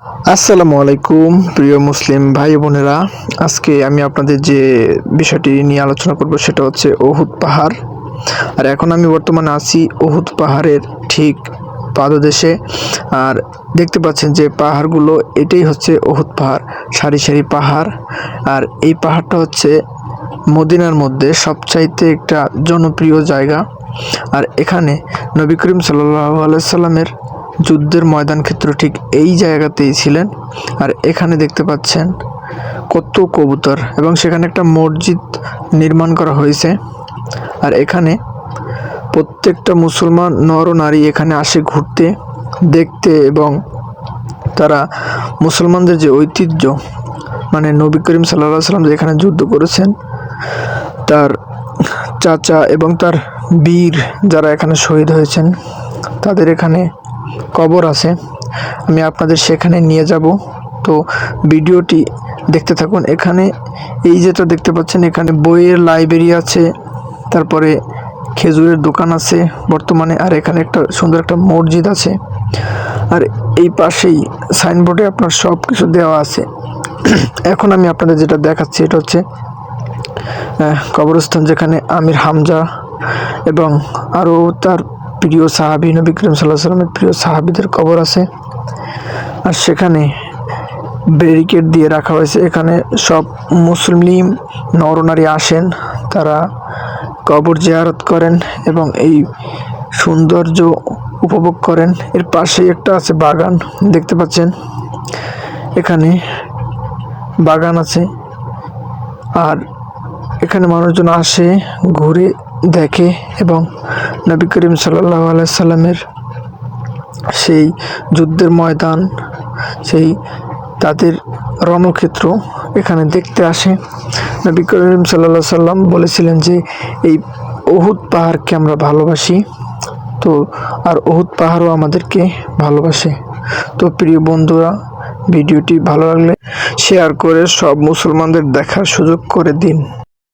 আসসালামু আলাইকুম প্রিয় মুসলিম ভাই বোনেরা। আজকে আমি আপনাদের যে বিষয়টি নিয়ে আলোচনা করব সেটা হচ্ছে উহুদ পাহাড়। আর এখন আমি বর্তমানে আছি উহুদ পাহাড়ের ঠিক পাদদেশে। আর দেখতে পাচ্ছেন যে পাহাড়গুলো, এটাই হচ্ছে উহুদ পাহাড়, সারি সারি পাহাড়। আর এই পাহাড়টা হচ্ছে মদিনার মধ্যে সবচাইতে একটা জনপ্রিয় জায়গা। আর এখানে নবী করিম সাল্লাল্লাহু আলাইহি সাল্লামের যুদ্ধের ময়দান ক্ষেত্র ঠিক এই জায়গাতেই ছিলেন। আর এখানে দেখতে পাচ্ছেন কত কবুতর, এবং সেখানে একটা মসজিদ নির্মাণ করা হয়েছে। আর এখানে প্রত্যেকটা মুসলমান নর ও নারী এখানে আসে ঘুরতে, দেখতে, এবং তারা মুসলমানদের যে ঐতিহ্য, মানে নবী করিম সাল্লাল্লাহু আলাইহি সাল্লাম যেখানে যুদ্ধ করেছেন, তার চাচা এবং তার বীর যারা এখানে শহীদ হয়েছেন তাদের এখানে কবর আছে। আমি আপনাদের সেখানে নিয়ে যাব, তো ভিডিওটি দেখতে থাকুন। এখানে এই যেটা দেখতে পাচ্ছেন, এখানে বইয়ের লাইব্রেরি আছে, তারপরে খেজুরের দোকান আছে বর্তমানে। আর এখানে একটা সুন্দর একটা মসজিদ আছে। আর এই পাশেই সাইনবোর্ডে আপনার সব কিছু দেওয়া আছে। এখন আমি আপনাদের যেটা দেখাচ্ছি এটা হচ্ছে কবরস্থান, যেখানে আমির হামজা এবং আরও তার প্রিয় সাহাবী, নবী করিম সাল্লাল্লাহু আলাইহি সাল্লামের প্রিয় সাহাবীদের কবর আছে। আর সেখানে ব্যারিকেড দিয়ে রাখা হয়েছে। এখানে সব মুসলিম নরনারী আসেন, তারা কবর জিয়ারত করেন এবং এই সৌন্দর্য উপভোগ করেন। এর পাশেই একটা আছে বাগান, দেখতে পাচ্ছেন এখানে বাগান আছে। আর এখানে মানুষজন আসে, ঘুরে, দেখে, এবং নবী করিম সাল্লাল্লাহু আলাইহি সাল্লামের সেই যুদ্ধের ময়দান, সেই তাদের রণক্ষেত্র এখানে দেখতে আসে। নবী করিম সাল্লাল্লাহু আলাইহি সাল্লাম বলেছিলেন যে এই উহুদ পাহাড়কে আমরা ভালোবাসি, তো আর উহুদ পাহাড়ও আমাদেরকে ভালোবাসে। তো প্রিয় বন্ধুরা, ভিডিওটি ভালো লাগলে শেয়ার করে সব মুসলমানদের দেখার সুযোগ করে দিন।